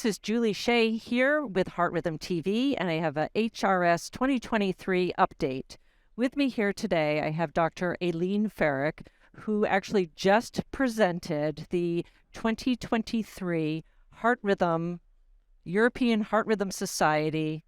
This is Julie Shea here with Heart Rhythm TV, and I have a HRS 2023 update. With me here today, I have Dr. Aileen Ferrick, who actually just presented the 2023 Heart Rhythm, European Heart Rhythm Society,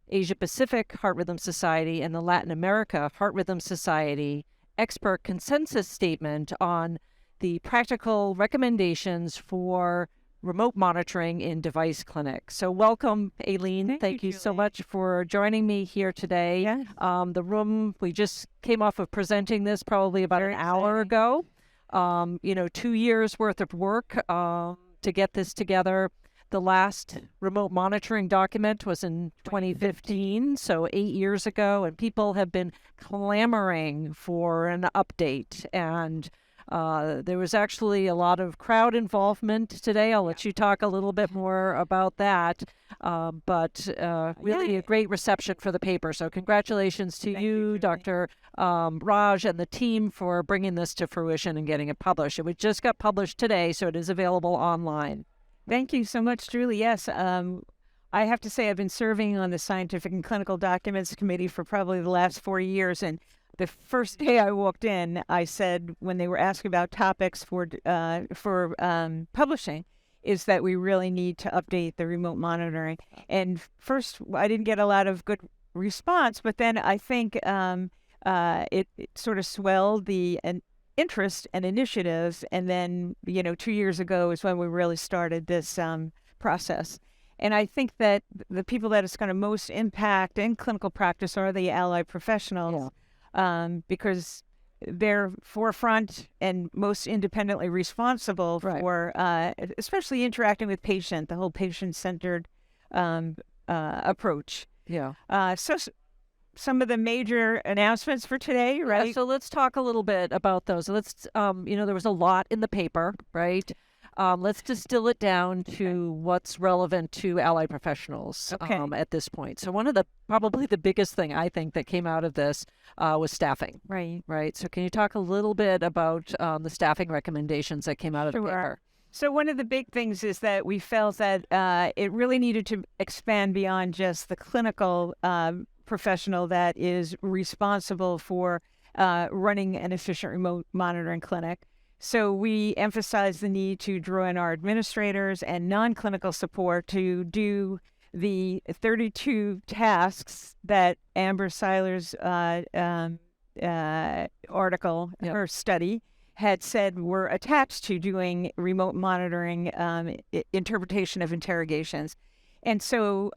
Asia Pacific Heart Rhythm Society, and the Latin America Heart Rhythm Society Expert Consensus Statement on the practical recommendations for remote monitoring in device clinics. So welcome, Aileen. Thank you so much for joining me here today. Yes. The room, we just came off of presenting this probably about an hour ago. 2 years worth of work to get this together. The last remote monitoring document was in 2015, so 8 years ago, and people have been clamoring for an update. And there was actually a lot of crowd involvement today. I'll let you talk a little bit more about that. But really a great reception for the paper. So congratulations to you, Dr. Raj, and the team for bringing this to fruition and getting it published. It just got published today, so it is available online. Thank you so much, Julie. Yes, I have to say I've been serving on the Scientific and Clinical Documents Committee for probably the last 4 years, and the first day I walked in, I said, when they were asking about topics for publishing, is that we really need to update the remote monitoring. And first, I didn't get a lot of good response, but then I think it sort of swelled the interest and initiative. And then, 2 years ago is when we really started this process. And I think that the people that it's going to most impact in clinical practice are the allied professionals. Yeah. Because they're forefront and most independently responsible for, especially interacting with patient, the whole patient-centered approach. Yeah. So some of the major announcements for today, right? Yeah, so let's talk a little bit about those. Let's, there was a lot in the paper, right? Let's distill it down to what's relevant to allied professionals at this point. So one of probably the biggest thing I think that came out of this was staffing. Right. So can you talk a little bit about the staffing recommendations that came out of the paper? So one of the big things is that we felt that it really needed to expand beyond just the clinical professional that is responsible for running an efficient remote monitoring clinic. So we emphasize the need to draw in our administrators and non-clinical support to do the 32 tasks that Amber Seiler's article, her study, had said were attached to doing remote monitoring interpretation of interrogations. And so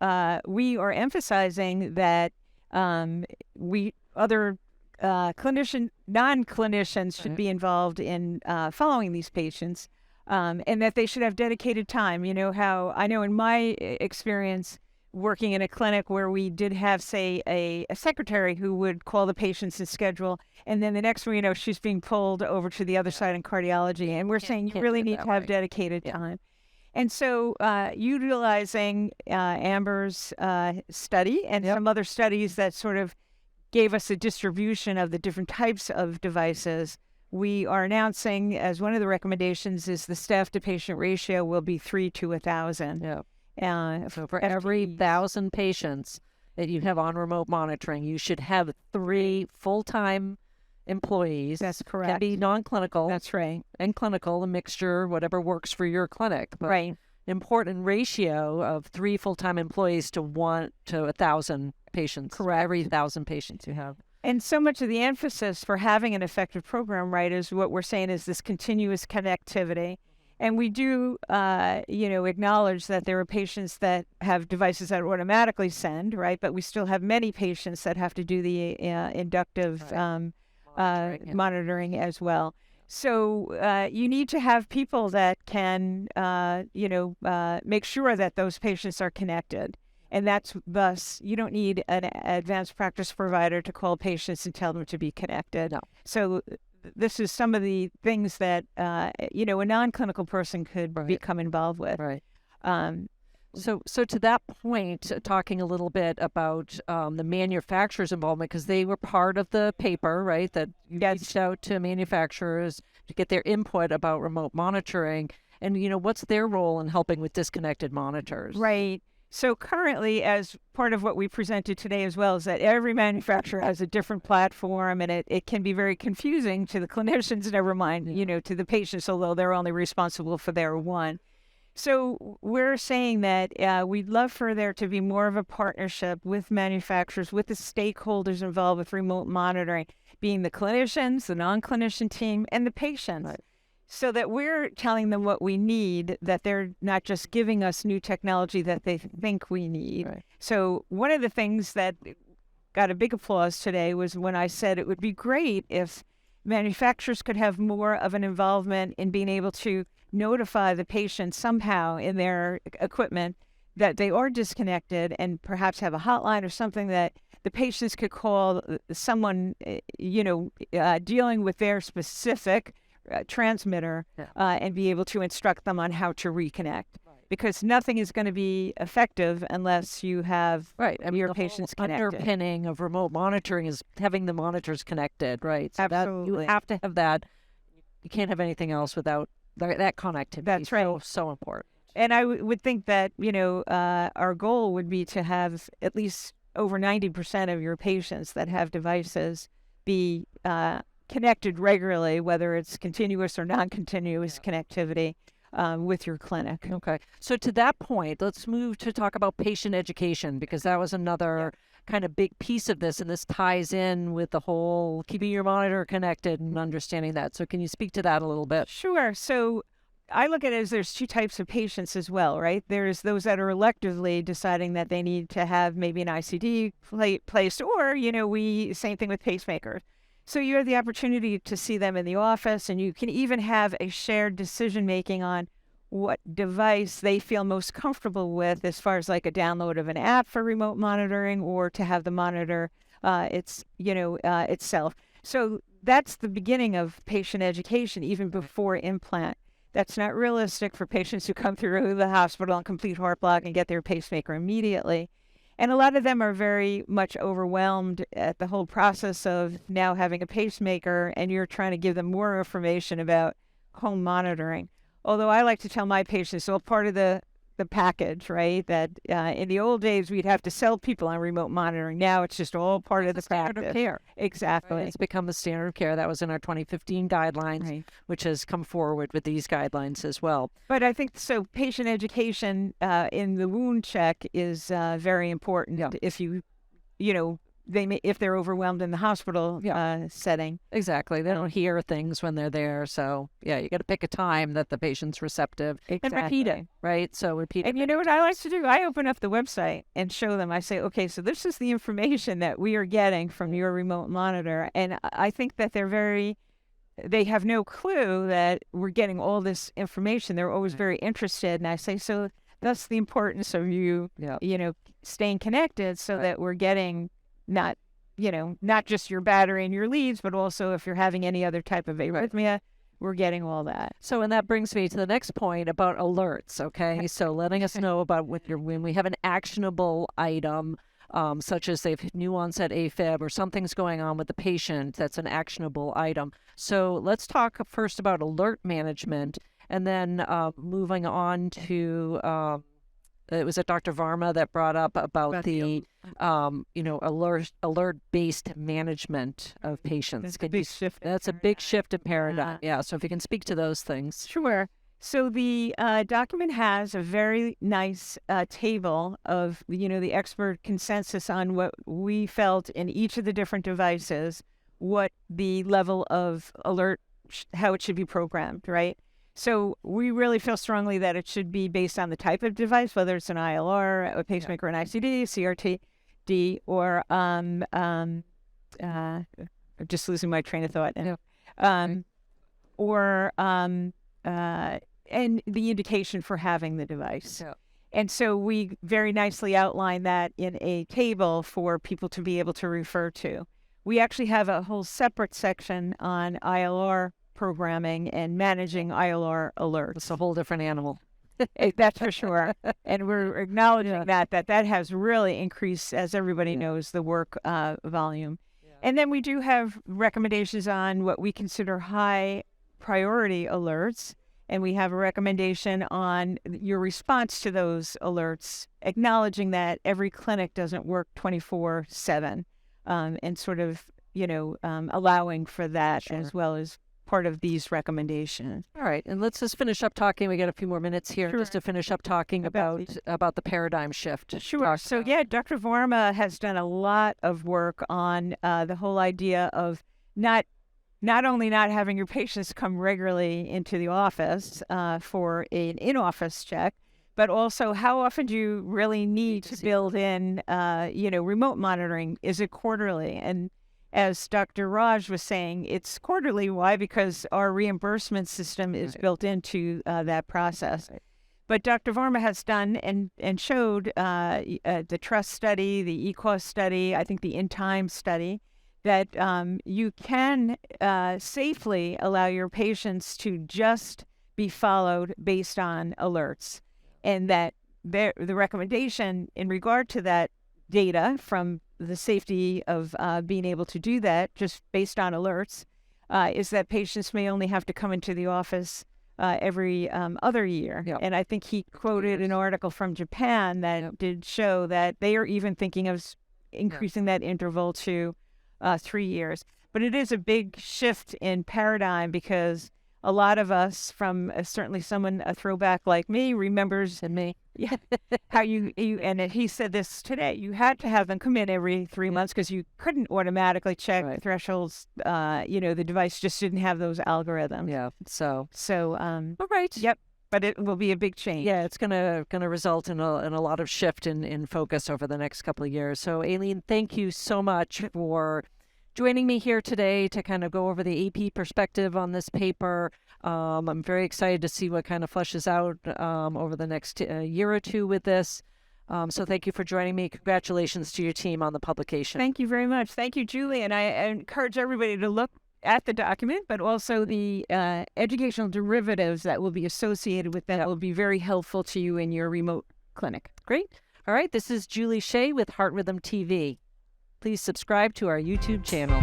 we are emphasizing that non-clinicians should be involved in following these patients, and that they should have dedicated time. How I know in my experience working in a clinic where we did have, say, a secretary who would call the patients and schedule, and then the next thing she's being pulled over to the other side in cardiology, and we're saying you really need to have dedicated time. And so utilizing Amber's study and some other studies that sort of gave us a distribution of the different types of devices, we are announcing as one of the recommendations is the staff to patient ratio will be 3 to 1,000. Yeah. So for every 1,000 patients that you have on remote monitoring, you should have 3 full-time employees. That's correct. Can be non-clinical. That's right. And clinical, a mixture, whatever works for your clinic. But important ratio of 3 full-time employees to 1 to 1,000 patients. Correct. Every 1,000 patients you have. And so much of the emphasis for having an effective program, is what we're saying is this continuous connectivity. And we do, acknowledge that there are patients that have devices that automatically send, but we still have many patients that have to do the inductive monitoring as well. So you need to have people that can, make sure that those patients are connected. And that's thus, you don't need an advanced practice provider to call patients and tell them to be connected. No. So this is some of the things that, a non-clinical person could become involved with. Right. So to that point, talking a little bit about the manufacturers' involvement, because they were part of the paper, that you reached out to manufacturers to get their input about remote monitoring. And, what's their role in helping with disconnected monitors? Right. So currently, as part of what we presented today as well, is that every manufacturer has a different platform, and it can be very confusing to the clinicians, never mind, to the patients, although they're only responsible for their one. So we're saying that we'd love for there to be more of a partnership with manufacturers, with the stakeholders involved with remote monitoring, being the clinicians, the non-clinician team, and the patients. Right. So that we're telling them what we need, that they're not just giving us new technology that they think we need. Right. So one of the things that got a big applause today was when I said it would be great if manufacturers could have more of an involvement in being able to notify the patient somehow in their equipment that they are disconnected, and perhaps have a hotline or something that the patients could call someone, dealing with their specific transmitter, and be able to instruct them on how to reconnect. Because nothing is going to be effective unless you have your patients connected. Underpinning of remote monitoring is having the monitors connected, right? So Absolutely. you have to have that. You can't have anything else without that connectivity. That's right. So important. And I would think that, our goal would be to have at least over 90% of your patients that have devices be connected regularly, whether it's continuous or non-continuous connectivity with your clinic. Okay. So to that point, let's move to talk about patient education, because that was another kind of big piece of this, and this ties in with the whole keeping your monitor connected and understanding that. So can you speak to that a little bit? Sure. So I look at it as there's two types of patients as well, right? There's those that are electively deciding that they need to have maybe an ICD placed, or, same thing with pacemakers. So you have the opportunity to see them in the office, and you can even have a shared decision-making on what device they feel most comfortable with, as far as like a download of an app for remote monitoring, or to have the monitor itself. So that's the beginning of patient education, even before implant. That's not realistic for patients who come through the hospital on complete heart block and get their pacemaker immediately. And a lot of them are very much overwhelmed at the whole process of now having a pacemaker, and you're trying to give them more information about home monitoring. Although I like to tell my patients, all part of the package, right? That in the old days, we'd have to sell people on remote monitoring. Now it's just all part of the standard practice. of care. Exactly. Right. It's become the standard of care. That was in our 2015 guidelines, which has come forward with these guidelines as well. But I think so. Patient education in the wound check is very important. Yeah. If if they're overwhelmed in the hospital setting. Exactly. They don't hear things when they're there. So, you got to pick a time that the patient's receptive and repeat it, right? So repeat it. And you know what I like to do? I open up the website and show them. I say, okay, so this is the information that we are getting from your remote monitor. And I think that they have no clue that we're getting all this information. They're always very interested. And I say, so that's the importance of you, staying connected, so that we're getting not just your battery and your leads, but also if you're having any other type of arrhythmia, we're getting all that. So, and that brings me to the next point about alerts, okay? So letting us know about when we have an actionable item, such as they've new onset AFib or something's going on with the patient, that's an actionable item. So let's talk first about alert management, and then moving on to it was Dr. Varma that brought up about the alert-based management of patients. That's a big shift in paradigm. Yeah. So if you can speak to those things. Sure. So the document has a very nice table of the expert consensus on what we felt in each of the different devices, what the level of alert, how it should be programmed, right? So we really feel strongly that it should be based on the type of device, whether it's an ILR, a pacemaker, an ICD, CRT-D, or I'm just losing my train of thought now. And the indication for having the device. Yeah. And so we very nicely outline that in a table for people to be able to refer to. We actually have a whole separate section on ILR programming and managing ILR alerts. It's a whole different animal. That's for sure. And we're acknowledging that has really increased, as everybody knows, the work volume. Yeah. And then we do have recommendations on what we consider high priority alerts. and we have a recommendation on your response to those alerts, acknowledging that every clinic doesn't work 24/7, and sort of, allowing for that Sure. as well as part of these recommendations. All right, and let's just finish up talking. We got a few more minutes here Sure. just to finish up talking About about the paradigm shift. Sure. Talk So about- yeah, Dr. Varma has done a lot of work on the whole idea of not only not having your patients come regularly into the office for an in-office check, but also how often do you really need to build in, remote monitoring? Is it quarterly? And as Dr. Raj was saying, it's quarterly. Why? Because our reimbursement system is built into that process. Right. But Dr. Varma has done and showed the TRUST study, the EQUAS study, I think the In Time study, that you can safely allow your patients to just be followed based on alerts. And that the recommendation in regard to that data from the safety of being able to do that just based on alerts is that patients may only have to come into the office every other year. Yep. And I think he quoted an article from Japan that did show that they are even thinking of increasing that interval to 3 years. But it is a big shift in paradigm because a lot of us, from certainly someone, a throwback like me, remembers And me. how you and he said this today, you had to have them come in every 3 months because you couldn't automatically check Right. thresholds. The device just didn't have those algorithms. Yeah. So, So, all right. yep, but it will be a big change. Yeah, it's gonna result in a lot of shift in focus over the next couple of years. So, Aileen, thank you so much for joining me here today to kind of go over the AP perspective on this paper. I'm very excited to see what kind of fleshes out over the next year or two with this. So thank you for joining me. Congratulations to your team on the publication. Thank you very much. Thank you, Julie. And I encourage everybody to look at the document, but also the educational derivatives that will be associated with that will be very helpful to you in your remote clinic. Great. All right. This is Julie Shea with Heart Rhythm TV. Please subscribe to our YouTube channel.